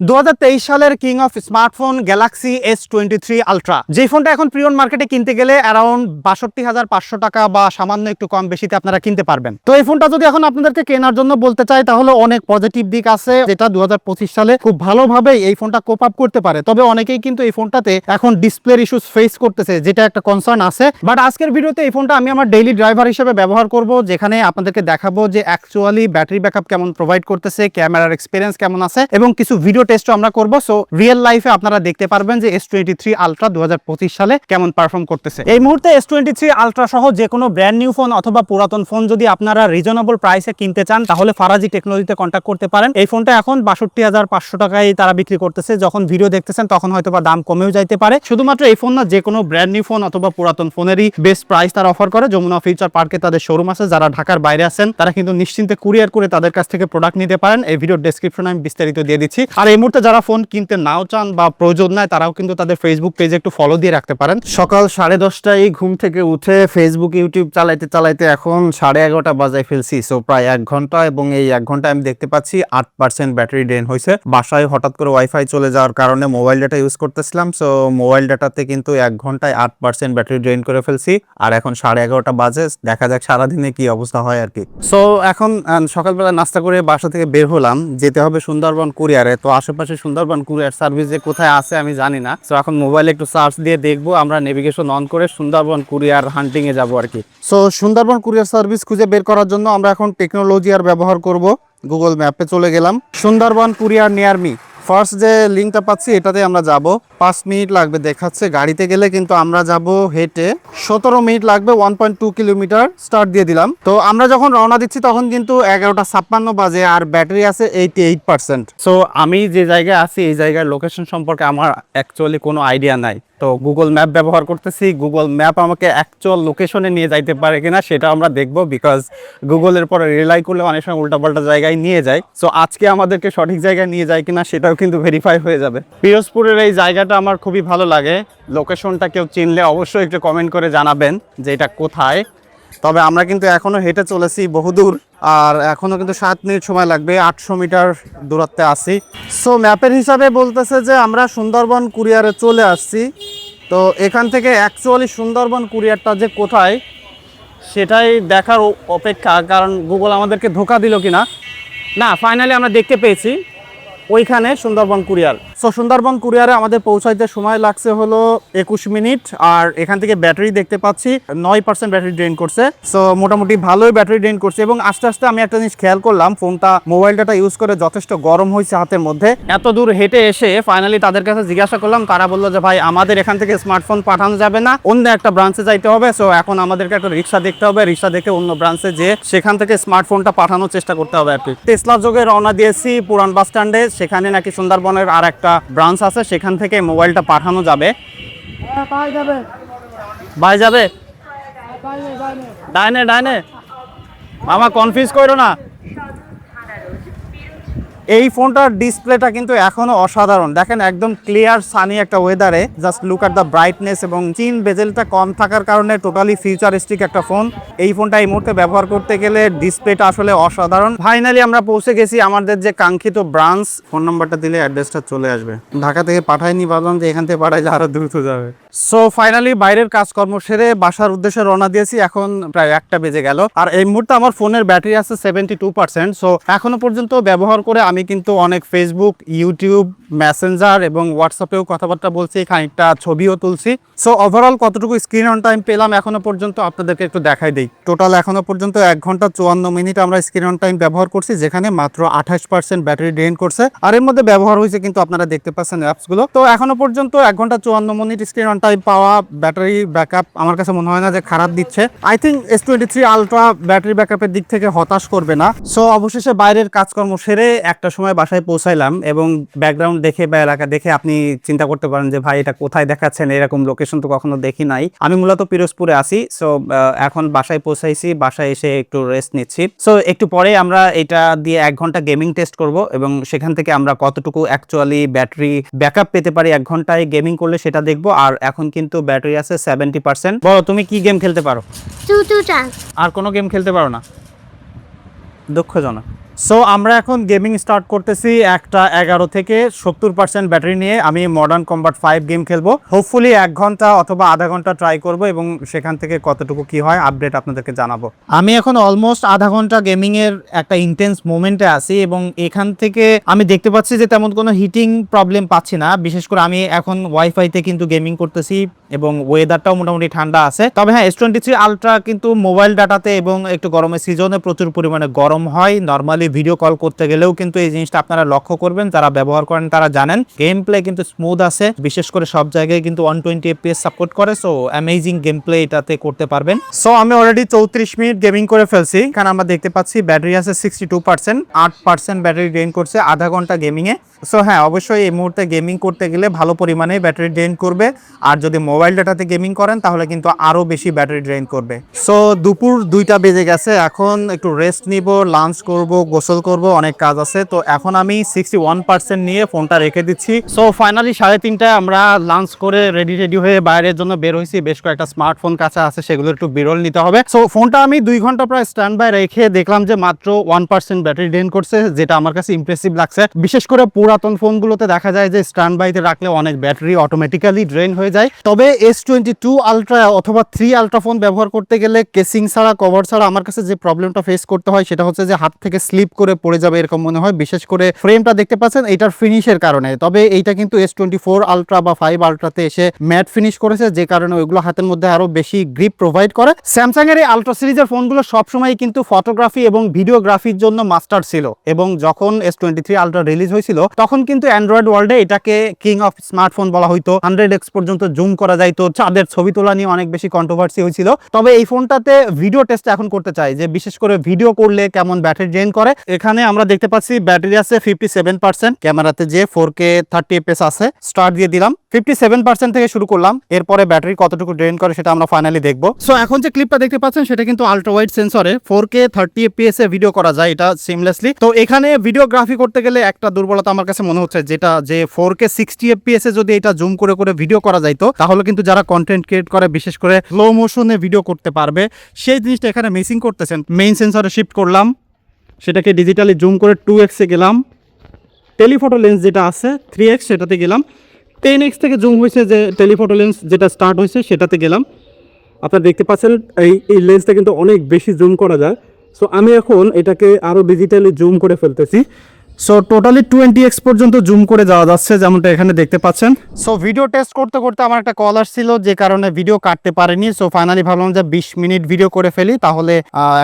2023 সালের king of smartphone Galaxy S23 ultra, যে ফোনটা এখন প্রিয়ন মার্কেটে কিনতে গেলে অ্যারাউন্ড 62,500 টাকা বা সামান্য একটু কম বেশিতে আপনারা কিনতে পারবেন। তো এই ফোনটা যদি এখন আপনাদেরকে কেনার জন্য বলতে চাই তাহলে অনেক পজিটিভ দিক আছে, যেটা 2025 সালে খুব ভালোভাবে এই ফোনটা কোপ আপ করতে পারে। তবে অনেকেই কিন্তু এই ফোনটাতে এখন ডিসপ্লের ইস্যুস ফেস করতেছে, যেটা একটা কনসার্ন আছে। বাট আজকের ভিডিওতে এই ফোনটা আমি আমার ডেইলি ড্রাইভার হিসেবে ব্যবহার করব, যেখানে আপনাদেরকে দেখাবো যে অ্যাকচুয়ালি ব্যাটারি ব্যাকআপ কেমন প্রোভাইড করতেছে, ক্যামেরার এক্সপিরিয়েন্স কেমন আছে, এবং কিছু ভিডিও টেস্টও আমরা করব। সো রিয়েল লাইফে আপনারা দেখতে পারবেন যে S23 আলট্রা 2025 সালে কেমন পারফর্ম করতেছে। এই মুহূর্তে S23 আলট্রা সহ যে কোনো ব্র্যান্ড নিউ ফোন অথবা পুরাতন ফোন যদি আপনারা রিজনেবল প্রাইসে কিনতে চান তাহলে ফারাজি টেকনোলজিতে কন্ট্যাক্ট করতে পারেন। এই ফোনটা এখন 62,500 টাকায় তারা বিক্রি করতেছে। যখন ভিডিও দেখতেছেন তখন হয়তো বা দাম কমেও যাইতে পারে। শুধুমাত্র এই ফোন না, যে কোনো ব্র্যান্ড নিউ ফোন অথবা পুরাতন ফোনেরই বেস্ট প্রাইস তারা অফার করে। যমুনা ফিউচার পার্কে তাদের শোরুম আছে। যারা ঢাকার বাইরে আছেন তারা কিন্তু নিশ্চিন্তে কুরিয়ার করে তাদের কাছ থেকে প্রোডাক্ট নিতে পারেন। এই ভিডিওর ডেসক্রিপশনে আমি বিস্তারিত দিয়ে দিচ্ছি। আর এই মুহূর্তে যারা ফোন কিনতে নাও চান বা প্রয়োজন নাই তারাও কিন্তু তাদের ফেসবুক পেজে একটু ফলো দিয়ে রাখতে পারেন। সকাল 10:30টায় ঘুম থেকে উঠে ফেসবুক ইউটিউব চালাইতে চালাইতে এখন 11:30 বাজায় ফেলছি। সো প্রায় 1 ঘন্টা, এবং এই 1 ঘন্টায় আমি দেখতে পাচ্ছি 8% ব্যাটারি ড্রেন হয়েছে। বাসায় হঠাৎ করে ওয়াইফাই চলে যাওয়ার কারণে মোবাইল ডাটা ইউজ করতেছিলাম। সো মোবাইল ডাটাতে কিন্তু 1 ঘন্টায় 8% ব্যাটারি ড্রেন করে ফেলছি। আর এখন 11:30 বাজে। দেখা যাক সারাদিনে কি অবস্থা হয় আর কি। সো এখন সকালবেলা নাস্তা করে বাসা থেকে বের হলাম, যেতে হবে সুন্দরবন কুরিয়ারে। তো আশেপাশে সুন্দরবন কুরিয়ার সার্ভিস যে কোথায় আছে আমি জানি না। সো এখন মোবাইলে একটু সার্চ দিয়ে দেখবো, আমরা নেভিগেশন অন করে সুন্দরবন কুরিয়ার হান্টিং এ যাবো আর কি। সো সুন্দরবন কুরিয়ার সার্ভিস খুঁজে বের করার জন্য আমরা এখন টেকনোলজি আর ব্যবহার করব। গুগল ম্যাপে চলে গেলাম, Sundarban courier near me. First যে লিঙ্কটা পাচ্ছি এটাতে আমরা যাব। 5 মিনিট লাগবে দেখাচ্ছে। গাড়িতে গেলে কিন্তু আমরা যাব হেঁটে। 17 মিনিট লাগবে। 1.2 কিলোমিটার স্টার্ট দিয়ে দিলাম। তো আমরা যখন রওনা দিচ্ছি তখন কিন্তু 11:56 বাজে, আর ব্যাটারি আছে 88%। সো আমি যে জায়গায় আছি এই জায়গার লোকেশন সম্পর্কে আমার অ্যাকচুয়ালি কোনো আইডিয়া নাই। তো গুগল ম্যাপ ব্যবহার করতেছি। গুগল ম্যাপ আমাকে অ্যাকচুয়াল লোকেশনে নিয়ে যাইতে পারে কিনা সেটা আমরা দেখবো, বিকজ গুগলের পরে রিলাই করলে অনেক সময় উল্টাপাল্টা জায়গায় নিয়ে যায়। সো আজকে আমাদেরকে সঠিক জায়গায় নিয়ে যায় কিনা সেটাও কিন্তু ভেরিফাই হয়ে যাবে। পিরোজপুরের এই জায়গাটা আমার খুবই ভালো লাগে। লোকেশনটা কেউ চিনলে অবশ্যই একটু কমেন্ট করে জানাবেন যে এটা কোথায়। তবে আমরা কিন্তু এখনো হেঁটে চলেছি বহুদূর, আর এখনো কিন্তু 7 মিনিট সময় লাগবে। 800 মিটার দূরত্বে আছি। সো ম্যাপের হিসাবে বলতেছে যে আমরা সুন্দরবন কুরিয়ারে চলে আসছি। তো এখান থেকে অ্যাকচুয়ালি সুন্দরবন কুরিয়ারটা যে কোথায় সেটাই দেখার অপেক্ষা, কারণ গুগল আমাদেরকে ধোকা দিল কিনা। না, ফাইনালি আমরা দেখতে পেয়েছি ওইখানে সুন্দরবন কুরিয়ার। সো সুন্দরবন কুরিয়ারে আমাদের পৌঁছাইতে সময় লাগছে হলো 21 মিনিট। আর এখান থেকে ব্যাটারি দেখতে পাচ্ছি 9% ব্যাটারি ড্রেন করছে। সো মোটামুটি ভালোই ব্যাটারি ড্রেন করছে। এবং আস্তে আস্তে আমি একটা জিনিস খেয়াল করলাম, ফোনটা মোবাইল ডাটা ইউজ করে যথেষ্ট গরম হয়েছে হাতের মধ্যে। এত দূর হেঁটে এসে ফাইনালি তাদের কাছে জিজ্ঞাসা করলাম, তারা বললো যে ভাই আমাদের এখান থেকে স্মার্টফোন পাঠানো যাবে না, অন্য একটা ব্রাঞ্চে যাইতে হবে। সো এখন আমাদেরকে একটা রিক্সা দেখতে হবে, রিক্সা দেখে অন্য ব্রাঞ্চে যে সেখান থেকে স্মার্টফোনটা পাঠানোর চেষ্টা করতে হবে আর কি। টেসলা যোগে রওনা দিয়েছি পুরান বাস স্ট্যান্ডে। সেখানে নাকি সুন্দরবনের আর একটা ব্রাঞ্চ আছে, সেখান থেকে মোবাইলটা পাঠানো যাবে। ভাই যাবে ডাইনে ডাইনে, মামা কনফিউজ করো না। এই ফোনটার ডিসপ্লেটা কিন্তু এখনো অসাধারণ। দেখেন একদম ক্লিয়ার সানি একটা ওয়েদারে। Just look at the brightness, এবং চিন বেজেলটা কম থাকার কারণে টোটালি ফিউচারিস্টিক একটা ফোন। এই ফোনটা এই মুহূর্তে ব্যবহার করতে গেলে ডিসপ্লেটা আসলে অসাধারণ। ফাইনালি আমরা পৌঁছে গেছি আমাদের যে কাঙ্ক্ষিত ব্রাঞ্চ। ফোন নাম্বারটা দিলে অ্যাড্রেসটা চলে আসবে। ঢাকা থেকে পাঠাইনি, ভাবলাম যে এখান থেকে পাঠাইলে আরো দ্রুত যাবে। সো ফাইনালি বাইরের কাজকর্ম সেরে বাসার উদ্দেশ্যে রওনা দিয়েছি। এখন প্রায় 1টা বেজে গেল, আর এই মুহূর্তে আমার ফোনের ব্যাটারি আছে 72%। সো এখনো পর্যন্ত ব্যবহার করে আমি কিন্তু অনেক ফেসবুক, ইউটিউব, মেসেঞ্জার এবং হোয়াটসঅ্যাপেও কথাবার্তা বলছি, খানিকটা ছবিও তুলছি। সো ওভারঅল কতটুকু স্ক্রিন অন টাইম পেলাম এখনো পর্যন্ত আপনাদেরকে একটু দেখাই দিই। টোটাল এখনো পর্যন্ত 1 ঘন্টা 54 মিনিট আমরা স্ক্রিন অন টাইম ব্যবহার করছি, যেখানে মাত্র 28% ব্যাটারি ড্রেন করছে। আর এর মধ্যে ব্যবহার হয়েছে কিন্তু আপনারা দেখতে পাচ্ছেন অ্যাপসগুলো। তো এখনো পর্যন্ত 1 ঘন্টা 54 মিনিট স্ক্রিন অন টাইম পাওয়া। ব্যাটারি ব্যাকআপ আমার কাছে মনে হয় না যে খারাপ দিচ্ছে। I think S23 ultra battery ব্যাকআপের দিক থেকে হতাশ করবে না। সো অবশেষে বাইরের কাজকর্ম সেরে একটা সময় বাসায় পৌঁছাইলাম, এবং ব্যাকগ্রাউন্ড দেখে বা এলাকা দেখে আপনি চিন্তা করতে পারেন যে ভাই এটা কোথায় দেখাচ্ছেন, এরকম লোকেশন তো কখনো দেখি নাই। আমি মূলত পিরোজপুরে আছি। সো এখন বাসায় পৌঁছাইছি, বাসায় এসে একটু রেস্ট নিচ্ছি। সো একটু পরে আমরা এটা দিয়ে 1 ঘন্টা গেমিং টেস্ট করব, এবং সেখান থেকে আমরা কতটুকু অ্যাকচুয়ালি ব্যাটারি ব্যাকআপ পেতে পারি 1 ঘন্টায় গেমিং করলে সেটা দেখবো। আর এখন কিন্তু ব্যাটারি আছে 70%। বলো তুমি কি গেম খেলতে পারো? চুচু চান্স। আর কোনো গেম খেলতে পারো না? দুঃখজনক। সো আমরা এখন গেমিং স্টার্ট করতেছি একটা 11 থেকে 70% ব্যাটারি নিয়ে। আমি মডার্ন কম্বাট 5 গেম খেলবো, হোপফুলি 1 ঘন্টা অথবা আধা ঘন্টা ট্রাই করব এবং সেখান থেকে কতটুকু কি হয় আপডেট আপনাদেরকে জানাবো। আমি এখন অলমোস্ট আধা ঘন্টা গেমিং এর একটা ইন্টেন্স মোমেন্টে আছি এবং এখান থেকে আমি দেখতে পাচ্ছি যে তেমন কোনো হিটিং প্রবলেম পাচ্ছি না। বিশেষ করে আমি এখন ওয়াইফাইতে কিন্তু গেমিং করতেছি এবং ওয়েদারটাও মোটামুটি ঠান্ডা আছে। তবে হ্যাঁ, S23 আলট্রা কিন্তু মোবাইল ডাটাতে এবং একটু গরমের সিজনে প্রচুর পরিমাণে গরম হয়। নর্মালি ভিডিও কল করতে গেলেও কিন্তু এই জিনিসটা আপনারা লক্ষ্য করবেন, যারা ব্যবহার করেন তারা জানেন। গেম প্লে কিন্তু স্মুথ আছে, বিশেষ করে সব জায়গায় কিন্তু 120 FPS সাপোর্ট করে। সো অ্যামেজিং গেম প্লে এটাতে করতে পারবেন। সো আমি অলরেডি 34 মিনিট গেমিং করে ফেলছি। এখানে আমরা দেখতে পাচ্ছি ব্যাটারি আছে 62%, 8% ব্যাটারি ড্রেন করছে আধা ঘন্টা গেমিং এ। সো হ্যাঁ, অবশ্যই এই মুহূর্তে গেমিং করতে গেলে ভালো পরিমাণে ব্যাটারি ড্রেন করবে, আর যদি মোবাইল ডাটাতে গেমিং করেন তাহলে কিন্তু আরো বেশি ব্যাটারি ড্রেন করবে। সো দুপুর 2টা বেজে গেছে, এখন একটু রেস্ট নিব, লাঞ্চ করব, গোসল করব, অনেক কাজ আছে। তো এখন আমি 61% নিয়ে ফোনটা রেখে দিচ্ছি। সো ফাইনালি 3:30টায় আমরা লাঞ্চ করে রেডি হয়ে বাইরের জন্য বের হয়েছি। বেশ কয়েকটা স্মার্টফোন কাছে আছে, সেগুলো একটু বিরল নিতে হবে। সো ফোনটা আমি 2 ঘন্টা প্রায় স্ট্যান্ড বাই রেখে দেখলাম যে মাত্র 1% ব্যাটারি ড্রেন করছে, যেটা আমার কাছে ইমপ্রেসিভ লাগছে। বিশেষ করে পুরাতন ফোনগুলোতে দেখা যায় যে স্ট্যান্ড বাইতে রাখলে অনেক ব্যাটারি অটোমেটিক্যালি ড্রেন হয়ে যায়। তবে S22 আলট্রা অথবা 3 আলট্রা ফোন ব্যবহার করতে গেলে কেসিং ছাড়া, কভার ছাড়া আমার কাছে যে প্রবলেমটা ফেস করতে হয় সেটা হচ্ছে যে হাত থেকে স্লিপ করে পড়ে যাবে এরকম মনে হয়। বিশেষ করে ফ্রেমটা দেখতে পাচ্ছেন এটার ফিনিশের কারণে। তবে এইটা কিন্তু S24 আলট্রা বা 5 আলট্রাতে এসে ম্যাট ফিনিশ করেছে, যে কারণে ওইগুলো হাতের মধ্যে আরো বেশি গ্রিপ প্রোভাইড করে। স্যামসাং এর এই আলট্রা সিরিজের ফোনগুলো সবসময় কিন্তু ফটোগ্রাফি এবং ভিডিওগ্রাফির জন্য মাস্টার ছিল, এবং যখন S23 আলট্রা রিলিজ হয়েছিল তখন কিন্তু অ্যান্ড্রয়েড ওয়ার্ল্ডে এটাকে কিং অফ স্মার্টফোন বলা হইতো। 100x পর্যন্ত জুম করা যাইতো, চাঁদের ছবি তোলা নিয়ে অনেক বেশি কন্ট্রোভার্সি হয়েছিল। তবে এই ফোনটাতে ভিডিও টেস্ট এখন করতে চাই, যে বিশেষ করে ভিডিও করলে কেমন ব্যাটারি ড্রেন করে। এখানে আমরা দেখতে পাচ্ছি ব্যাটারি আছে 57%, ক্যামেরাতে যে 4K 30 fps আছে। স্টার্ট দিয়ে দিলাম, 57% থেকে শুরু করলাম। এরপরে ব্যাটারি কতটুকু ড্রেন করে সেটা আমরা ফাইনালি দেখবো। সো এখন যে ক্লিপটা দেখতে পাচ্ছেন সেটা কিন্তু আলট্রা ওয়াইড সেন্সরে 4K 30 fps এ ভিডিও করা যায় এটা সিমলেসলি। তো এখানে ভিডিওগ্রাফি করতে গেলে একটা দুর্বলতা আমার কাছে মনে হচ্ছে, যেটা যে 4K 60 fps এ যদি এটা জুম করে করে ভিডিও করা যাইতো তাহলে কিন্তু যারা কন্টেন্ট ক্রিয়েট করে, বিশেষ করে স্লো মোশনে ভিডিও করতে পারবে। সেই জিনিসটা এখানে মিসিং করতেছেন। মেইন সেন্সরে শিফট করলাম, সেটাকে ডিজিটালি জুম করে 2x এ গেলাম। টেলিফটো লেন্স যেটা আছে 3x সেটাতে গেলাম। 10x থেকে জুম হয়েছে যে টেলিফটো লেন্স যেটা স্টার্ট হয়েছে সেটাতে গেলাম। আপনারা দেখতে পাচ্ছেন এই লেন্সটা কিন্তু অনেক বেশি জুম করা যায়। সো আমি এখন এটাকে আরও ডিজিটালি জুম করে ফেলতেছি। সো টোটালি 20x পর্যন্ত জুম করে যাওয়া যাচ্ছে, যেমনটা এখানে দেখতে পাচ্ছেন। সো ভিডিও টেস্ট করতে করতে আমার একটা কল আসছিল, যে কারণে ভিডিও কাটতে পারিনি। সো ফাইনালি ভাবলাম যে 20 মিনিট ভিডিও করে ফেলি, তাহলে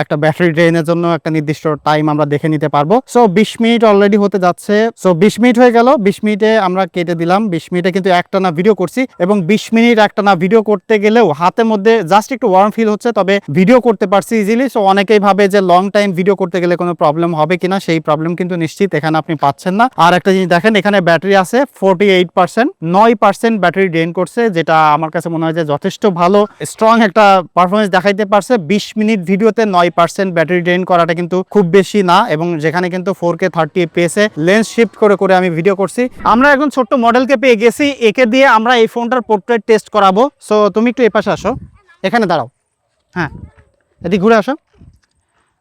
একটা ব্যাটারি ড্রেনের জন্য একটা নির্দিষ্ট টাইম আমরা দেখে নিতে পারবো। সো 20 মিনিট অলরেডি হতে যাচ্ছে। সো 20 মিনিট হয়ে গেল, 20 মিনিটে আমরা কেটে দিলাম। 20 মিনিটে কিন্তু একটানা ভিডিও করছি, এবং 20 মিনিট একটানা ভিডিও করতে গেলেও হাতের মধ্যে জাস্ট একটু ওয়ার্ম ফিল হচ্ছে, তবে ভিডিও করতে পারছি ইজিলি। সো অনেকেই ভাবে যে লং টাইম ভিডিও করতে গেলে কোনো প্রবলেম হবে কিনা, সেই প্রবলেম কিন্তু নিশ্চিত এখানে আপনি পাচ্ছেন না। আর একটা জিনিস দেখেন, এখানে ব্যাটারি আছে 48%, 9% ব্যাটারি ড্রেন করছে, যেটা আমার কাছে মনে হয় যে যথেষ্ট ভালো স্ট্রং একটা পারফরমেন্স দেখাইতে পারছে। 20 মিনিট ভিডিওতে 9% ব্যাটারি ড্রেন করাটা কিন্তু খুব বেশি না, এবং যেখানে কিন্তু 4K 30 fps এ লেন্স শিফট করে করে আমি ভিডিও করছি। আমরা এখন ছোট্ট মডেলকে পেয়ে গেছি, একে দিয়ে আমরা এই ফোনটার পোর্ট্রেট টেস্ট করাবো। সো তুমি একটু এপাশে আসো, এখানে দাঁড়াও, হ্যাঁ এদিকে ঘুরে আসো।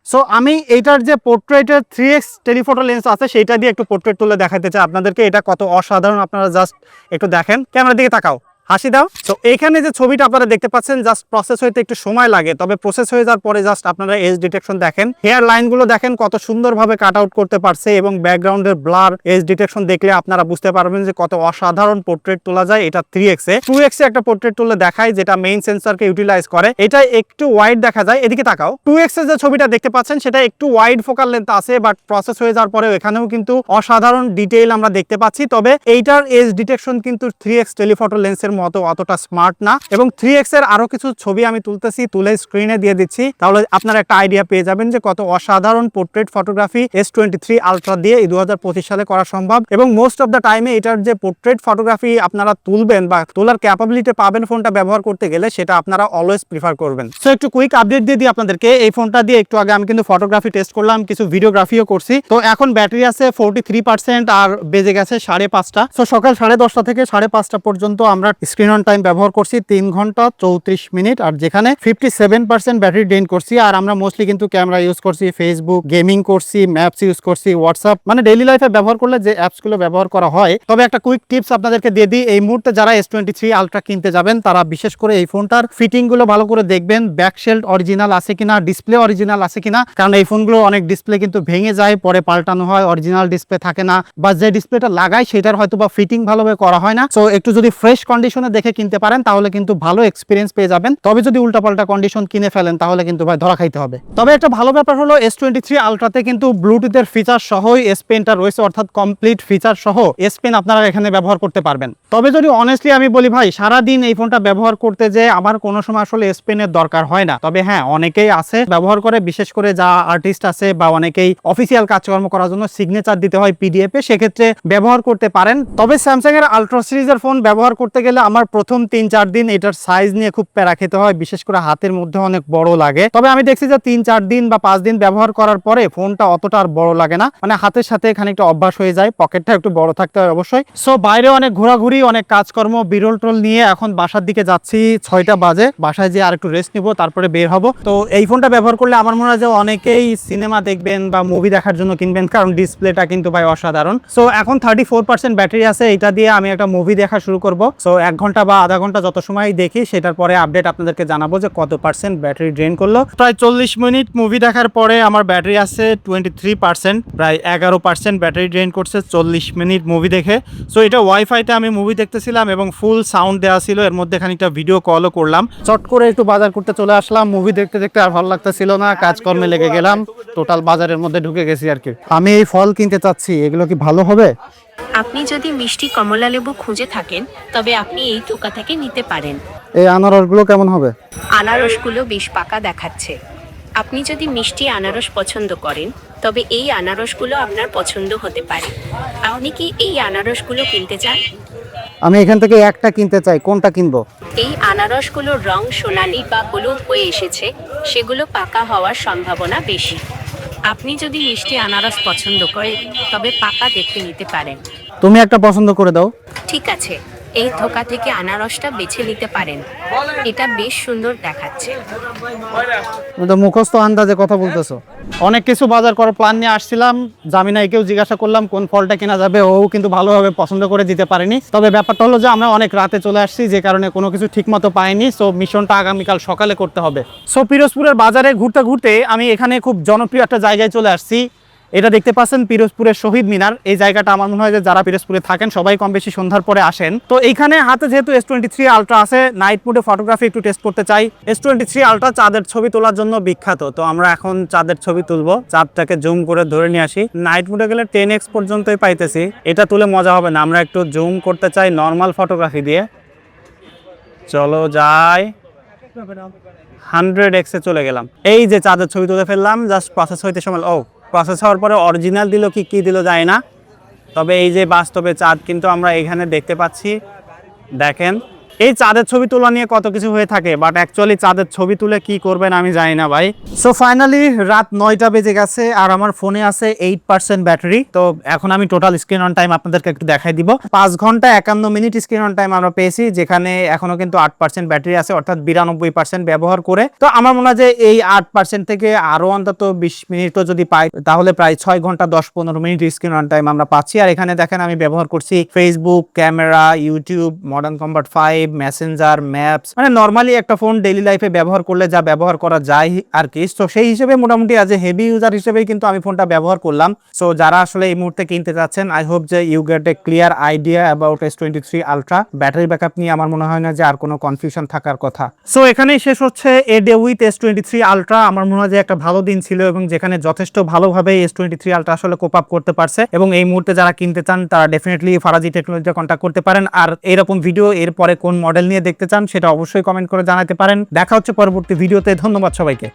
সো আমি এইটার যে পোর্ট্রেটের 3x টেলিফটো লেন্স আছে সেইটা দিয়ে একটু পোর্ট্রেট তুলে দেখাতে চাই আপনাদেরকে। এটা কত অসাধারণ আপনারা জাস্ট একটু দেখেন, ক্যামেরার দিকে তাকাও, হাসি দাও। তো এখানে যে ছবিটা আপনারা দেখতে পাচ্ছেন জাস্ট প্রসেস হইতে একটু সময় লাগে, তবে প্রসেস হয়ে যাওয়ার পরে জাস্ট আপনারা এজ ডিটেকশন দেখেন, হেয়ার লাইনগুলো দেখেন কত সুন্দরভাবে কাট আউট করতে পারছে, এবং ব্যাকগ্রাউন্ডের ব্লার এজ ডিটেকশন দেখলে আপনারা বুঝতে পারবেন যে কত অসাধারণ পোর্ট্রেট তোলা যায়। এটা 3x এ 2x এ একটা পোর্ট্রেট তুলে দেখায়, যেটা মেইন সেন্সরকে ইউটিলাইজ করে। এটা একটু ওয়াইড দেখা যায়, এদিকে তাকাও। 2x এর যে ছবিটা দেখতে পাচ্ছেন সেটা একটু ওয়াইড ফোকাল লেন্থ আছে, বাট প্রসেস হয়ে যাওয়ার পরে এখানেও কিন্তু অসাধারণ ডিটেইল আমরা দেখতে পাচ্ছি। তবে এইটার এজ ডিটেকশন কিন্তু 3x টেলিফটো লেন্সের মতো অতটা স্মার্ট না, এবং 3x এর আরো কিছু ছবি আমি তুলতেছি, তুলে স্ক্রিনে দিয়ে দিচ্ছি, তাহলে আপনারা একটা আইডিয়া পেয়ে যাবেন যে কত অসাধারণ পোর্ট্রেট ফটোগ্রাফি S23 আলট্রা দিয়ে 2025 সালে করা সম্ভব। এবং মোস্ট অফ দ্য টাইমে এটার যে পোর্ট্রেট ফটোগ্রাফি আপনারা তুলবেন বা তোলার ক্যাপাবিলিটি পাবেন ফোনটা ব্যবহার করতে গেলে, সেটা আপনারা অলওয়েজ প্রিফার করবেন। সো একটু কুইক আপডেট দিয়ে দিই আপনাদেরকে। এই ফোনটা দিয়ে একটু আগে আমি কিন্তু ফটোগ্রাফি টেস্ট করলাম, কিছু ভিডিওগ্রাফিও করছি। তো এখন ব্যাটারি আছে 43% আর বেজে গেছে 5:30। সো সকাল 10:30 থেকে 5:30 পর্যন্ত আমরা স্ক্রিন অন টাইম ব্যবহার করছি 3 ঘন্টা 34 মিনিট, আর যেখানে 57% ব্যাটারি ড্রেন করছি। আর আমরা মোস্টলি কিন্তু ক্যামেরা ইউজ করছি, ফেসবুক, গেমিং করছি, ম্যাপস ইউজ করছি, হোয়াটসঅ্যাপ, মানে ডেইলি লাইফে ব্যবহার করলে যে অ্যাপসগুলো ব্যবহার করা হয়। তবে একটা কুইক টিপস আপনাদেরকে দিয়ে দিই, এই মুহূর্তে যারা S23 আলট্রা কিনতে যাবেন তারা বিশেষ করে এই ফোনটার ফিটিং গুলো ভালো করে দেখবেন, ব্যাক শেল্ড অরিজিনাল আছে কিনা, ডিসপ্লে অরিজিনাল আছে কিনা, কারণ এই ফোনগুলো অনেক ডিসপ্লে কিন্তু ভেঙে যায়, পরে পাল্টানো হয়, অরিজিনাল ডিসপ্লে থাকে না, বা যে ডিসপ্লেটা লাগায় সেটার হয়তো বা ফিটিং ভালোভাবে করা হয় না। সো একটু যদি ফ্রেশ কন্ডিশনে দেখে কিনতে পারেন তাহলে কিন্তু ভালো এক্সপিরিয়েন্স পেয়ে যাবেন। তবে যদি উল্টাপাল্টা কন্ডিশন কিনে ফেলেন তাহলে কিন্তু ভাই ধরা খাইতে হবে। তবে একটা ভালো ব্যাপার হলো S23 আলট্রাতে কিন্তু ব্লুটুথের ফিচার সহই S পেনটা রয়েছে, অর্থাৎ কমপ্লিট ফিচার সহ S পেন আপনারা এখানে ব্যবহার করতে পারবেন। তবে যদি অনেস্টলি আমি বলি ভাই, সারাদিন এই ফোনটা ব্যবহার করতে যে আমার কোনো সময় আসলে S পেনের দরকার হয় না। তবে হ্যাঁ, অনেকেই আছে ব্যবহার করে, বিশেষ করে যা আর্টিস্ট আছে বা অনেকেই অফিসিয়াল কাজকর্ম করার জন্য সিগনেচার দিতে হয় PDF এ, সেক্ষেত্রে ব্যবহার করতে পারেন। তবে স্যামসাং এর আলট্রা সিরিজের ফোন ব্যবহার করতে গেলে আমার প্রথম 3-4 দিন এটার সাইজ নিয়ে খুব প্যারা খেতে হয়, বিশেষ করে হাতের মধ্যে অনেক বড় লাগে। তবে আমি দেখছি যে 3-4 দিন বা 5 দিন ব্যবহার করার পরে ফোনটা অতটা আর বড় লাগে না, মানে হাতের সাথে খানিকটা অভ্যাস হয়ে যায়। পকেটটা একটু বড় থাকতে হয় অবশ্যই। সো বাইরে অনেক ঘোরাঘুরি, অনেক কাজকর্ম, বিরল টোল নিয়ে এখন বাসার দিকে যাচ্ছি। 6টা বাজে, বাসায় যেয়ে আর একটু রেস্ট নিব, তারপরে বের হব। তো এই ফোনটা ব্যবহার করলে আমার মনে হয় যে অনেকেই সিনেমা দেখবেন বা মুভি দেখার জন্য কিনবেন, কারণ ডিসপ্লেটা কিন্তু ভাই অসাধারণ। সো এখন 34% ব্যাটারি আছে, এটা দিয়ে আমি একটা মুভি দেখা শুরু করব। সো 1 ঘন্টা বা আধা ঘন্টা যত সময় দেখি, সেটার পরে আপডেট আপনাদেরকে জানাবো যে কত পার্সেন্ট ব্যাটারি ড্রেন করলো। প্রায় 40 মিনিট মুভি দেখার পরে আমার ব্যাটারি আছে 23%, প্রায় 11% ব্যাটারি ড্রেন করছে 40 মিনিট মুভি দেখে। সো এটা ওয়াইফাইতে আমি মুভি দেখতেছিলাম এবং ফুল সাউন্ড দেওয়া ছিল, এর মধ্যে খানিকটা ভিডিও কলও করলাম। চট করে একটু বাজার করতে চলে আসলাম, মুভি দেখতে দেখতে আর ভালো লাগতেছিল না, কাজকর্মে লেগে গেলাম, টোটাল বাজারের মধ্যে ঢুকে গেছি আর কি। আমি এই ফল কিনতে চাচ্ছি, এগুলো কি ভালো হবে? আপনি যদি মিষ্টি কমলা লেবু খুঁজে থাকেন তবে আপনি এই থোকা থেকে নিতে পারেন। এই আনারসগুলো কেমন হবে? আনারসগুলো বেশ পাকা দেখাচ্ছে। আপনি যদি মিষ্টি আনারস পছন্দ করেন তবে এই আনারসগুলো আপনার পছন্দ হতে পারে। আপনি কি এই আনারসগুলো কিনতে চান? আমি এখান থেকে একটা কিনতে চাই, কোনটা কিনবো? এই আনারসগুলোর রং সোনালী বা হলুদ হয়ে এসেছে, সেগুলো পাকা হওয়ার সম্ভাবনা বেশি। আপনি যদি মিষ্টি আনারস পছন্দ করেন তবে পাকা দেখে নিতে পারেন। তুমি একটা পছন্দ করে দাও। ঠিক আছে, এই থোকা থেকে আনারসটা বেছে নিতে পারেন, এটা বেশ সুন্দর দেখাচ্ছে। তুমি তো মুখস্থ আন্দাজে কথা বলতেছো। অনেক কিছু বাজার করার প্ল্যান নিয়ে আসছিলাম, জামিনাইকেও জিজ্ঞাসা করলাম কোন ফলটা কেনা যাবে, ও কিন্তু ভালোভাবে পছন্দ করে দিতে পারেনি। তবে ব্যাপারটা হলো যে আমরা অনেক রাতে চলে আসছি, যে কারণে কোনো কিছু ঠিক মতো পাইনি। সো মিশনটা আগামীকাল সকালে করতে হবে। সো পিরোজপুরের বাজারে ঘুরতে ঘুরতে আমি এখানে খুব জনপ্রিয় একটা জায়গায় চলে আসছি। এটা দেখতে পাচ্ছেন পিরোজপুরের শহীদ মিনার। এই জায়গাটা আমার মনে হয় যে যারা পিরোজপুরে থাকেন সবাই কম বেশি সন্ধ্যার পরে আসেন। তো এইখানে হাতে যেহেতু S23 আলট্রা আছে, নাইট মোডে ফটোগ্রাফি একটু টেস্ট করতে চাই। S23 আলট্রা চাঁদের ছবি তোলার জন্য বিখ্যাত, তো আমরা এখন চাঁদের ছবি তুলবো। চাঁদটাকে জুম করে ধরে নিয়ে আসি। নাইট মোডে গেলে 10x পর্যন্তই পাইতেছি, এটা তুলে মজা হবে না, আমরা একটু জুম করতে চাই নর্মাল ফটোগ্রাফি দিয়ে। চলো যাই, 100x এ চলে গেলাম। এই যে চাঁদের ছবি তুলে ফেললাম, জাস্ট প্রসেস হইতে সময়। ও প্রসেস হওয়ার পরে অরিজিনাল দিল কি দিল যায় না, তবে এই যে বাস্তবে চাঁদ কিন্তু আমরা এখানে দেখতে পাচ্ছি। দেখেন, এই চাঁদের ছবি তোলা নিয়ে কত কিছু হয়ে থাকে, বাট অ্যাকচুয়ালি চাঁদের ছবি তুলে কি করবেন আমি জানি না ভাই। সো ফাইনালি রাত 9টা বেজে গেছে আর আমার ফোনে আছে 8% ব্যাটারি। তো এখন আমি টোটাল স্ক্রিন অন টাইম আপনাদেরকে একটু দেখাই দিব। 5 ঘন্টা 51 মিনিট স্ক্রিন অন টাইম আমরা পেয়েছি, যেখানে এখনো কিন্তু 8% ব্যাটারি আছে, অর্থাৎ 92% ব্যবহার করে। তো আমার মনে হয় যে এই 8% থেকে আরো অন্তত 20 মিনিট যদি পাই তাহলে প্রায় 6 ঘন্টা 10-15 মিনিট স্ক্রিন অন টাইম আমরা পাচ্ছি। আর এখানে দেখেন আমি ব্যবহার করছি Facebook, camera, YouTube, modern combat 5, Messenger, maps, মানে নরমালি একটা ফোন ডেইলি লাইফে ব্যবহার করলে যা ব্যবহার করা যায় আর কি। তো সেই হিসেবে মোটামুটি আজ হেভি ইউজার হিসেবেই কিন্তু আমি ফোনটা ব্যবহার করলাম। সো যারা আসলে এই মুহূর্তে কিনতে চাচ্ছেন, আই হোপ যে you get a clear idea about S23 ultra. Battery backup নিয়ে আমার মনে হয় না যে আর কোনো কনফিউশন থাকার কথা। সো এখানেই শেষ হচ্ছে a day with S23 ultra. আমার মনে হয় যে একটা ভালো দিন ছিল এবং যেখানে যথেষ্ট ভালোভাবে S23 আলট্রা আসলে কোপ আপ করতে পারছে। এবং এই মুহূর্তে যারা কিনতে চান তারা ডেফিনেটলি ফারাজি টেকনোলজিতে কন্ট্যাক্ট করতে পারেন। আর এরকম ভিডিও এরপরে কোন মডেল নিয়ে দেখতে চান সেটা অবশ্যই কমেন্ট করে জানাতে পারেন। দেখা হচ্ছে পরবর্তী ভিডিওতে। ধন্যবাদ সবাইকে।